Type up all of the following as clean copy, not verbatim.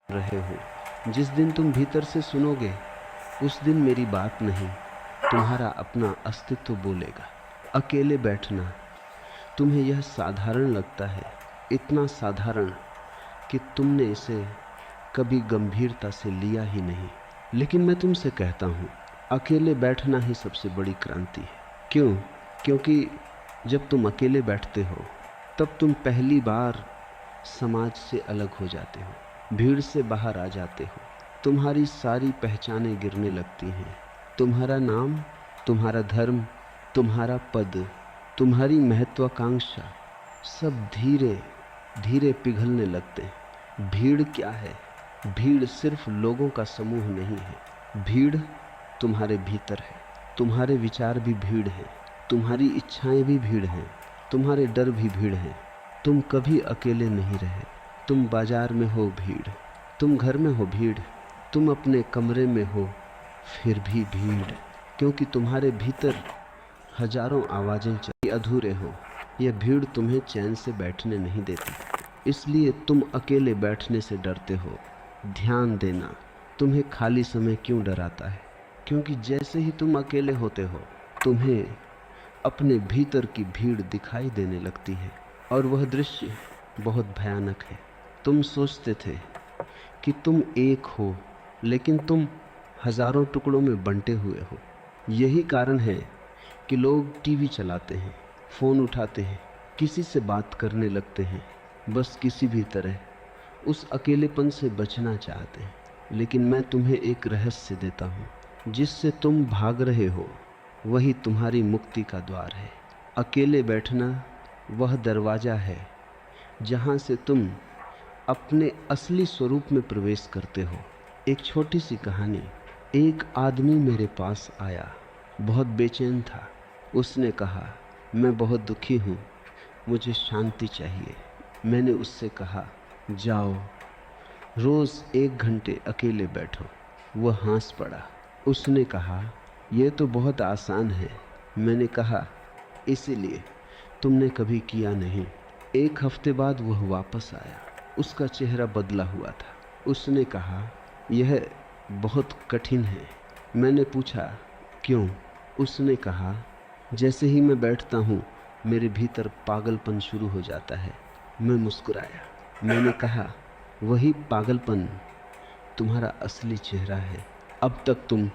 रहे हो। जिस दिन तुम भीतर से सुनोगे, उस दिन मेरी बात नहीं, तुम्हारा अपना अस्तित्व बोलेगा। अकेले बैठना तुम्हें यह साधारण लगता है, इतना साधारण कि तुमने इसे कभी गंभीरता से लिया ही नहीं। लेकिन मैं तुमसे कहता हूँ, अकेले बैठना ही सबसे बड़ी क्रांति है। क्यों? क्योंकि जब तुम अकेले बैठते हो, तब तुम पहली बार समाज से अलग हो जाते हो, भीड़ से बाहर आ जाते हो। तुम्हारी सारी पहचानें गिरने लगती हैं। तुम्हारा नाम, तुम्हारा धर्म, तुम्हारा पद, तुम्हारी महत्वाकांक्षा सब धीरे धीरे पिघलने लगते हैं। भीड़ क्या है? भीड़ सिर्फ लोगों का समूह नहीं है। भीड़ तुम्हारे भीतर है। तुम्हारे विचार भी भीड़ है, तुम्हारी इच्छाएं भी भीड़ हैं, तुम्हारे डर भी भीड़ हैं। तुम कभी अकेले नहीं रहे। तुम बाजार में हो भीड़, तुम घर में हो भीड़, तुम अपने कमरे में हो फिर भी भीड़। क्योंकि तुम्हारे भीतर हजारों आवाजें चली, अधूरे हो। यह भीड़ तुम्हें चैन से बैठने नहीं देती, इसलिए तुम अकेले बैठने से डरते हो। ध्यान देना, तुम्हें खाली समय क्यों डराता है? क्योंकि जैसे ही तुम अकेले होते हो, तुम्हें अपने भीतर की भीड़ दिखाई देने लगती है, और वह दृश्य बहुत भयानक है। तुम सोचते थे कि तुम एक हो, लेकिन तुम हजारों टुकड़ों में बंटे हुए हो। यही कारण है कि लोग टीवी चलाते हैं, फ़ोन उठाते हैं, किसी से बात करने लगते हैं, बस किसी भी तरह उस अकेलेपन से बचना चाहते हैं। लेकिन मैं तुम्हें एक रहस्य देता हूँ, जिससे तुम भाग रहे हो वही तुम्हारी मुक्ति का द्वार है। अकेले बैठना वह दरवाज़ा है जहाँ से तुम अपने असली स्वरूप में प्रवेश करते हो। एक छोटी सी कहानी। एक आदमी मेरे पास आया, बहुत बेचैन था। उसने कहा, मैं बहुत दुखी हूँ, मुझे शांति चाहिए। मैंने उससे कहा, जाओ रोज़ 1 घंटे अकेले बैठो। वह हंस पड़ा। उसने कहा, यह तो बहुत आसान है। मैंने कहा, इसीलिए तुमने कभी किया नहीं। 1 हफ्ते बाद वह वापस आया। उसका चेहरा बदला हुआ था। उसने कहा, यह बहुत कठिन है। मैंने पूछा, क्यों? उसने कहा, जैसे ही मैं बैठता हूँ मेरे भीतर पागलपन शुरू हो जाता है। मैं मुस्कुराया। मैंने कहा, वही पागलपन तुम्हारा असली चेहरा है। अब तक तुम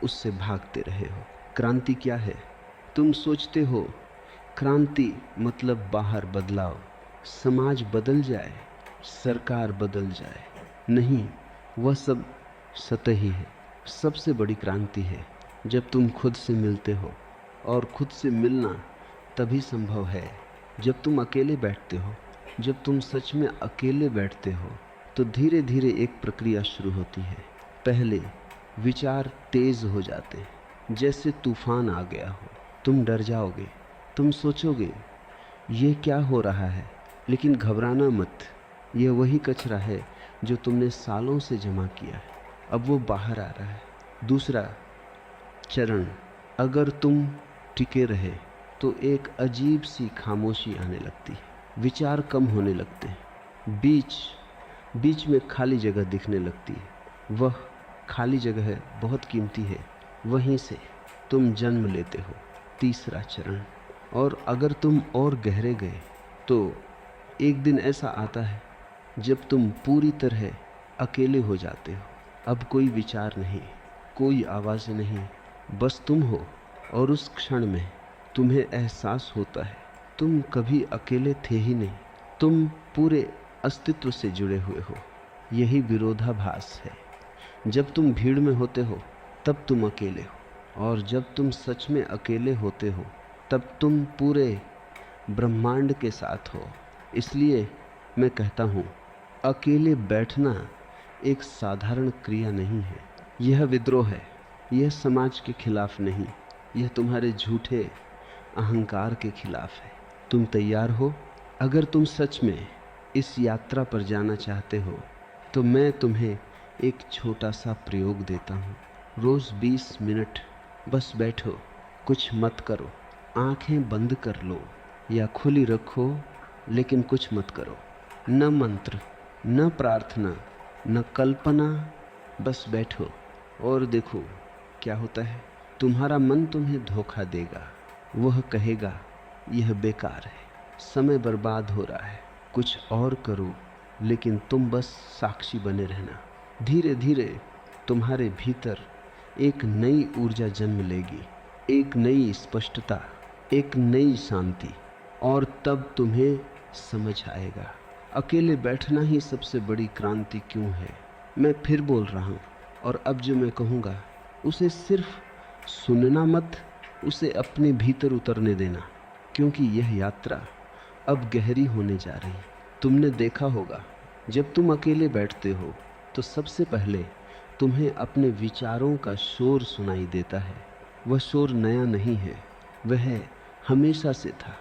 उससे भागते रहे हो। क्रांति क्या है? तुम सोचते हो क्रांति मतलब बाहर बदलाव, समाज बदल जाए, सरकार बदल जाए। नहीं, वह सब सतही है। सबसे बड़ी क्रांति है जब तुम खुद से मिलते हो, और खुद से मिलना तभी संभव है जब तुम अकेले बैठते हो। जब तुम सच में अकेले बैठते हो तो धीरे धीरे एक प्रक्रिया शुरू होती है। पहले विचार तेज हो जाते हैं, जैसे तूफान आ गया हो। तुम डर जाओगे, तुम सोचोगे ये क्या हो रहा है। लेकिन घबराना मत, यह वही कचरा है जो तुमने सालों से जमा किया है, अब वो बाहर आ रहा है। दूसरा चरण, अगर तुम टिके रहे तो एक अजीब सी खामोशी आने लगती है। विचार कम होने लगते हैं। बीच में खाली जगह दिखने लगती है। वह खाली जगह बहुत कीमती है, वहीं से तुम जन्म लेते हो। तीसरा चरण, और अगर तुम और गहरे गए तो एक दिन ऐसा आता है जब तुम पूरी तरह अकेले हो जाते हो। अब कोई विचार नहीं, कोई आवाज़ नहीं, बस तुम हो। और उस क्षण में तुम्हें एहसास होता है तुम कभी अकेले थे ही नहीं, तुम पूरे अस्तित्व से जुड़े हुए हो। यही विरोधाभास है। जब तुम भीड़ में होते हो तब तुम अकेले हो, और जब तुम सच में अकेले होते हो तब तुम पूरे ब्रह्मांड के साथ हो। इसलिए मैं कहता हूँ, अकेले बैठना एक साधारण क्रिया नहीं है, यह विद्रोह है। यह समाज के खिलाफ नहीं, यह तुम्हारे झूठे अहंकार के खिलाफ है। तुम तैयार हो? अगर तुम सच में इस यात्रा पर जाना चाहते हो तो मैं तुम्हें एक छोटा सा प्रयोग देता हूँ। रोज़ 20 मिनट बस बैठो, कुछ मत करो, आंखें बंद कर लो या खुली रखो, लेकिन कुछ मत करो। न मंत्र, न प्रार्थना, न कल्पना, बस बैठो और देखो क्या होता है। तुम्हारा मन तुम्हें धोखा देगा, वह कहेगा यह बेकार है, समय बर्बाद हो रहा है, कुछ और करो, लेकिन तुम बस साक्षी बने रहना। धीरे धीरे तुम्हारे भीतर एक नई ऊर्जा जन्म लेगी, एक नई स्पष्टता, एक नई शांति, और तब तुम्हें समझ आएगा अकेले बैठना ही सबसे बड़ी क्रांति क्यों है। मैं फिर बोल रहा हूँ, और अब जो मैं कहूँगा उसे सिर्फ सुनना मत, उसे अपने भीतर उतरने देना, क्योंकि यह यात्रा अब गहरी होने जा रही है। तुमने देखा होगा जब तुम अकेले बैठते हो तो सबसे पहले तुम्हें अपने विचारों का शोर सुनाई देता है। वह शोर नया नहीं है, वह हमेशा से था,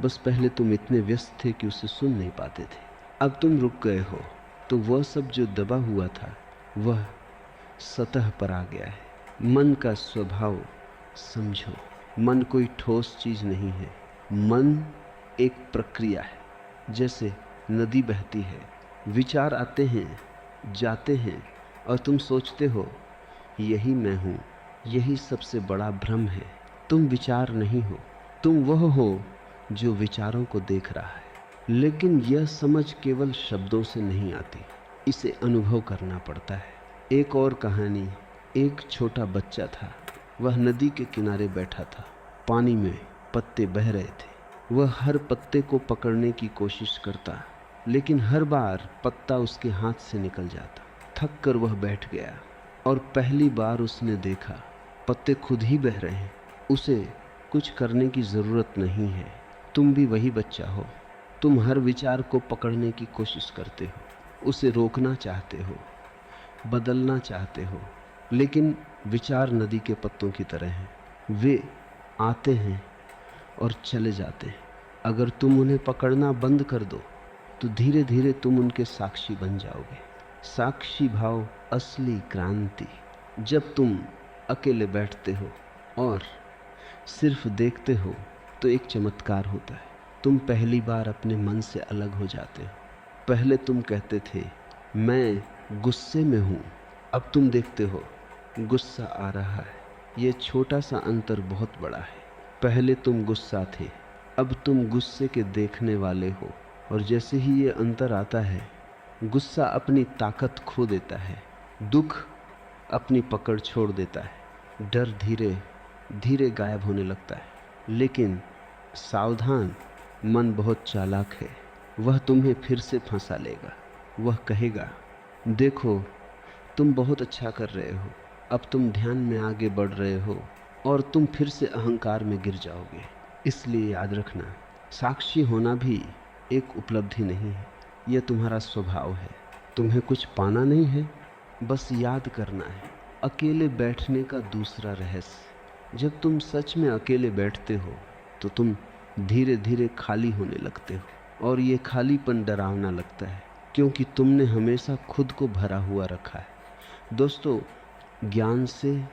बस पहले तुम इतने व्यस्त थे कि उसे सुन नहीं पाते थे। अब तुम रुक गए हो तो वह सब जो दबा हुआ था वह सतह पर आ गया है। मन का स्वभाव समझो, मन कोई ठोस चीज नहीं है, मन एक प्रक्रिया है। जैसे नदी बहती है, विचार आते हैं जाते हैं और तुम सोचते हो यही मैं हूँ। यही सबसे बड़ा भ्रम है। तुम विचार नहीं हो, तुम वह हो जो विचारों को देख रहा है। लेकिन यह समझ केवल शब्दों से नहीं आती, इसे अनुभव करना पड़ता है। एक और कहानी। एक छोटा बच्चा था, वह नदी के किनारे बैठा था। पानी में पत्ते बह रहे थे। वह हर पत्ते को पकड़ने की कोशिश करता, लेकिन हर बार पत्ता उसके हाथ से निकल जाता। थक कर वह बैठ गया और पहली बार उसने देखा पत्ते खुद ही बह रहे हैं, उसे कुछ करने की ज़रूरत नहीं है। तुम भी वही बच्चा हो। तुम हर विचार को पकड़ने की कोशिश करते हो, उसे रोकना चाहते हो, बदलना चाहते हो, लेकिन विचार नदी के पत्तों की तरह हैं। वे आते हैं और चले जाते हैं। अगर तुम उन्हें पकड़ना बंद कर दो तो धीरे धीरे तुम उनके साक्षी बन जाओगे। साक्षी भाव असली क्रांति। जब तुम अकेले बैठते हो और सिर्फ देखते हो तो एक चमत्कार होता है। तुम पहली बार अपने मन से अलग हो जाते हो। पहले तुम कहते थे मैं गुस्से में हूँ, अब तुम देखते हो गुस्सा आ रहा है। ये छोटा सा अंतर बहुत बड़ा है। पहले तुम गुस्सा थे, अब तुम गुस्से के देखने वाले हो। और जैसे ही ये अंतर आता है, गुस्सा अपनी ताकत खो देता है, दुख अपनी पकड़ छोड़ देता है, डर धीरे धीरे गायब होने लगता है। लेकिन सावधान, मन बहुत चालाक है, वह तुम्हें फिर से फंसा लेगा। वह कहेगा देखो तुम बहुत अच्छा कर रहे हो, अब तुम ध्यान में आगे बढ़ रहे हो, और तुम फिर से अहंकार में गिर जाओगे। इसलिए याद रखना, साक्षी होना भी एक उपलब्धि नहीं है, यह तुम्हारा स्वभाव है। तुम्हें कुछ पाना नहीं है, बस याद करना है। अकेले बैठने का दूसरा रहस्य, जब तुम सच में अकेले बैठते हो तो तुम धीरे धीरे खाली होने लगते हो, और ये खालीपन डरावना लगता है, क्योंकि तुमने हमेशा खुद को भरा हुआ रखा है। दोस्तों, ज्ञान से,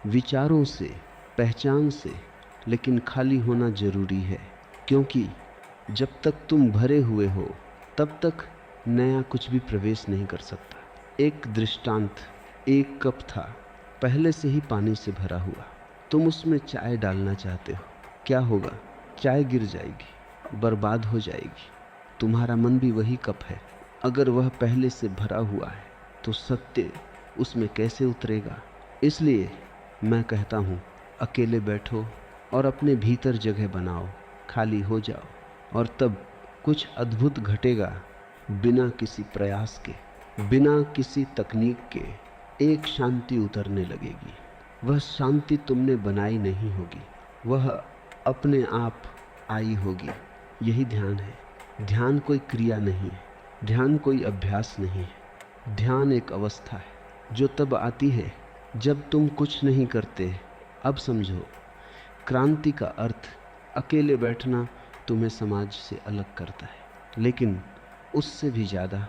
विचारों से, पहचान से, लेकिन खाली होना जरूरी है, क्योंकि जब तक तुम भरे हुए हो तब तक नया कुछ भी प्रवेश नहीं कर सकता। एक दृष्टांत, एक कप था, पहले से ही पानी से भरा हुआ। तुम उसमें चाय डालना चाहते हो, क्या होगा? चाय गिर जाएगी, बर्बाद हो जाएगी। तुम्हारा मन भी वही कप है, अगर वह पहले से भरा हुआ है तो सत्य उसमें कैसे उतरेगा? इसलिए मैं कहता हूँ, अकेले बैठो और अपने भीतर जगह बनाओ, खाली हो जाओ, और तब कुछ अद्भुत घटेगा। बिना किसी प्रयास के, बिना किसी तकनीक के एक शांति उतरने लगेगी। वह शांति तुमने बनाई नहीं होगी, वह अपने आप आई होगी। यही ध्यान है। ध्यान कोई क्रिया नहीं है, ध्यान कोई अभ्यास नहीं है। ध्यान एक अवस्था है जो तब आती है जब तुम कुछ नहीं करते। अब समझो, क्रांति का अर्थ अकेले बैठना तुम्हें समाज से अलग करता है, लेकिन उससे भी ज़्यादा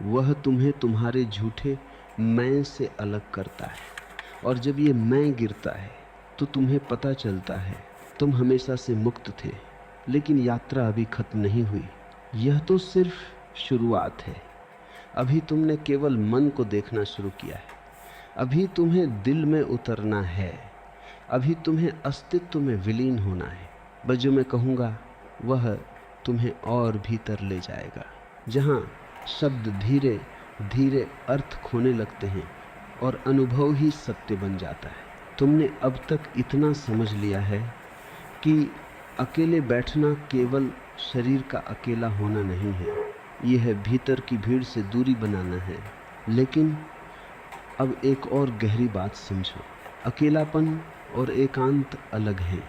वह तुम्हें तुम्हारे झूठे मैं से अलग करता है। और जब ये मैं गिरता है तो तुम्हें पता चलता है तुम हमेशा से मुक्त थे, लेकिन यात्रा अभी खत्म नहीं हुई। यह तो सिर्फ शुरुआत है। अभी तुमने केवल मन को देखना शुरू किया है। अभी तुम्हें दिल में उतरना है। अभी तुम्हें अस्तित्व में विलीन होना है। बस जो मैं कहूँगा वह तुम्हें और भीतर ले जाएगा, जहाँ शब्द धीरे धीरे अर्थ खोने लगते हैं और अनुभव ही सत्य बन जाता है। तुमने अब तक इतना समझ लिया है कि अकेले बैठना केवल शरीर का अकेला होना नहीं है, यह है भीतर की भीड़ से दूरी बनाना है। लेकिन अब एक और गहरी बात समझो, अकेलापन और एकांत अलग है।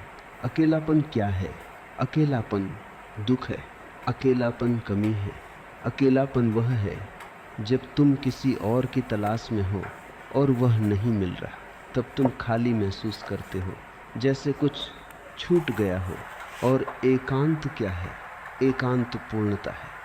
अकेलापन क्या है? अकेलापन दुख है, अकेलापन कमी है, अकेलापन वह है जब तुम किसी और की तलाश में हो और वह नहीं मिल रहा, तब तुम खाली महसूस करते हो, जैसे कुछ छूट गया हो। और एकांत क्या है? एकांत पूर्णता है।